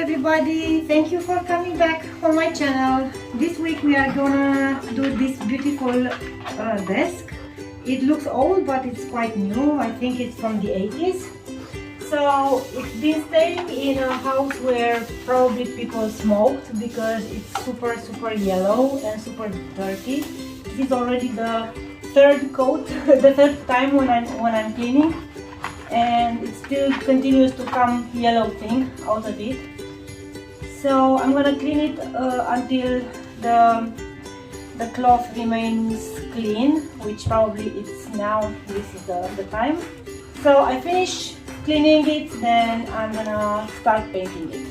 everybody, thank you for coming back on my channel. This week we are gonna do this beautiful desk. It looks old but it's quite new. I think it's from the 80s. So it's been staying in a house where probably people smoked because it's super yellow and super dirty. This is already the third coat, the third time when I'm cleaning, and it still continues to come yellow thing out of it. So I'm gonna clean it until the cloth remains clean, which probably it's now, this is the time. So I finish cleaning it, then I'm gonna start painting it.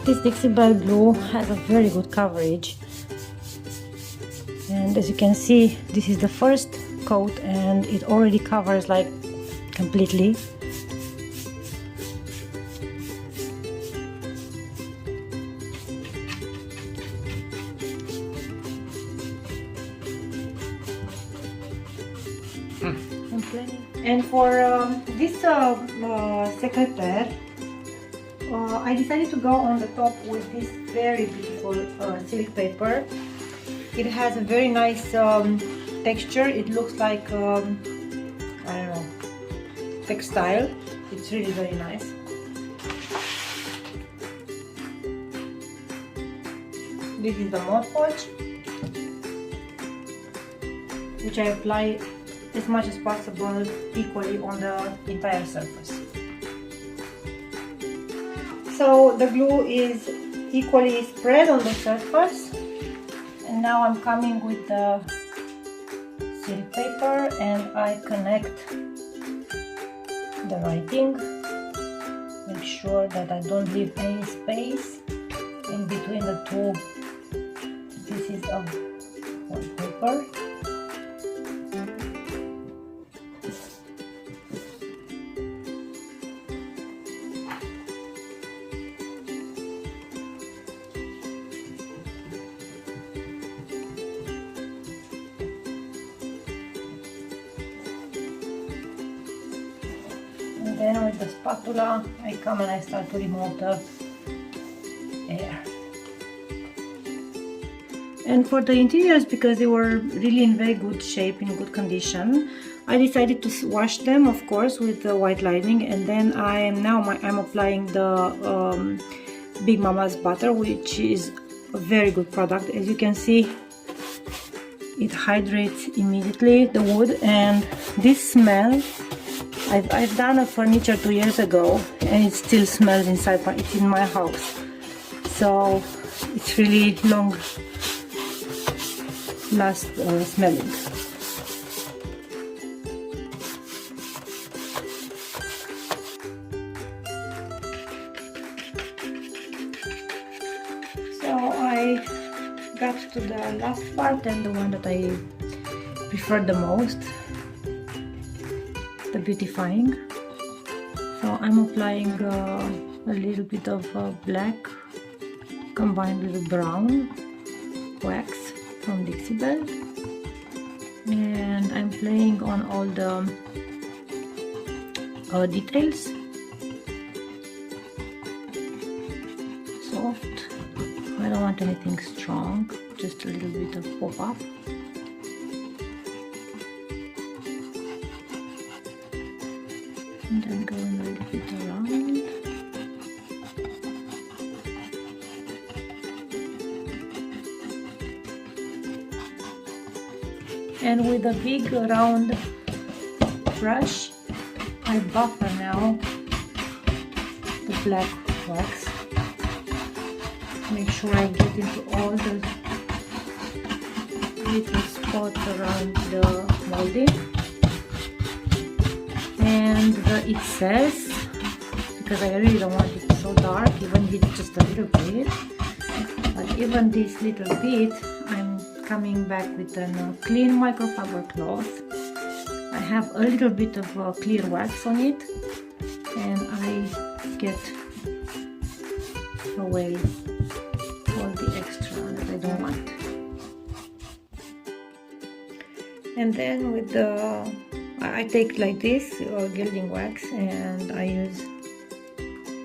This Dixie Belle glue has a very good coverage, and as you can see, this is the first coat and it already covers like completely. And for this second pair, I decided to go on the top with this very beautiful silk paper. It has a very nice texture. It looks like, I don't know, textile. It's really very nice. This is the Mod Podge, which I apply as much as possible equally on the entire surface. So the glue is equally spread on the surface, and now I'm coming with the silk paper and I connect the writing. Make sure that I don't leave any space in between the two pieces of paper. Then with the spatula, I come and I start to remove the air. And for the interiors, because they were really in very good shape, in good condition, I decided to wash them, of course, with the white lining, and then I'm applying the Big Mama's butter, which is a very good product. As you can see, it hydrates immediately the wood, and this smell, I've done a furniture 2 years ago and it still smells inside, it's in my house, so it's really long last smelling. So I got to the last part, and the one that I prefer the most, the beautifying. So I'm applying a little bit of black combined with brown wax from Dixie Belle, and I'm playing on all the details. Soft, I don't want anything strong, just a little bit of pop-up. And then going a little bit around. And with a big round brush, I buffer now the black wax. Make sure I get into all the little spots around the molding. And it says, because I really don't want it so dark, even if it's just a little bit. But even this little bit, I'm coming back with a clean microfiber cloth. I have a little bit of clear wax on it, and I get away all the extra that I don't want. And then with the, I take like this gilding wax, and I use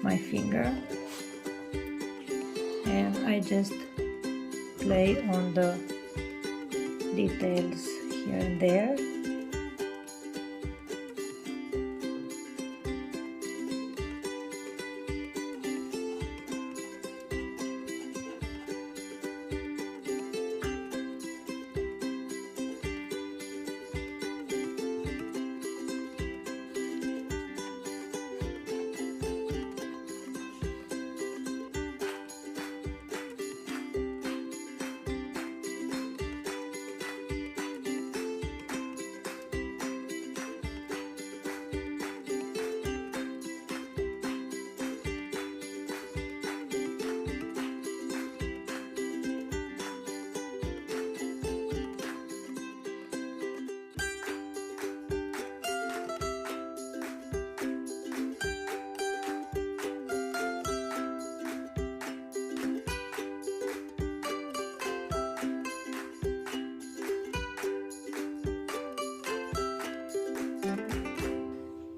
my finger, and I just play on the details here and there.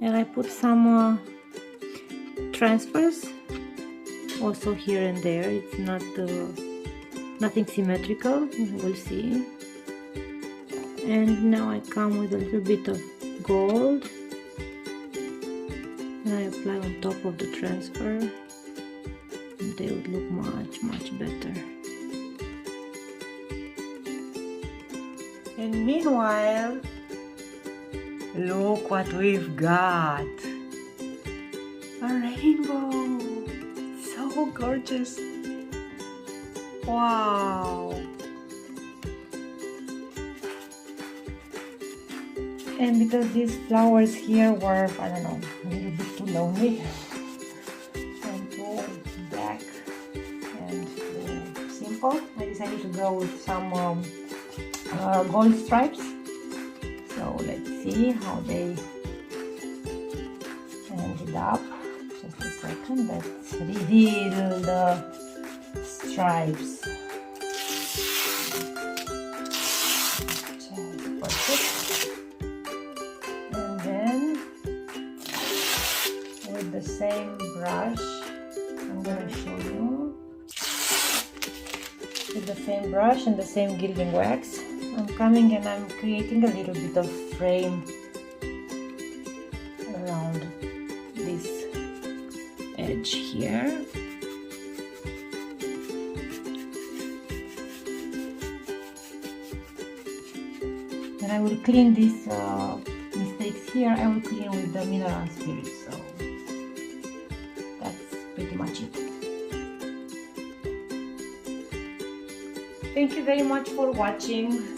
And I put some transfers also here and there. It's not nothing symmetrical, we'll see. And now I come with a little bit of gold, and I apply on top of the transfer, and they would look much better. And meanwhile, look what we've got! A rainbow! So gorgeous! Wow! And because these flowers here were, I don't know, a little bit too lonely and too black and too simple, I decided to go with some gold stripes. So let's see how they ended up. Just a second, let's reveal the stripes. Just perfect. And then with the same brush, I'm gonna show you. With the same brush and the same gilding wax, I'm coming and I'm creating a little bit of frame around this edge here. And I will clean these mistakes here. I will clean with the mineral spirit. So that's pretty much it. Thank you very much for watching.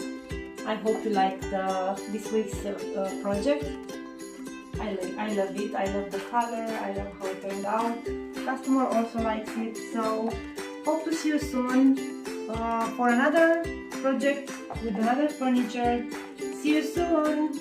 I hope you liked this week's project. I love it. I love the color. I love how it turned out. Customer also likes it. So hope to see you soon for another project with another furniture. See you soon.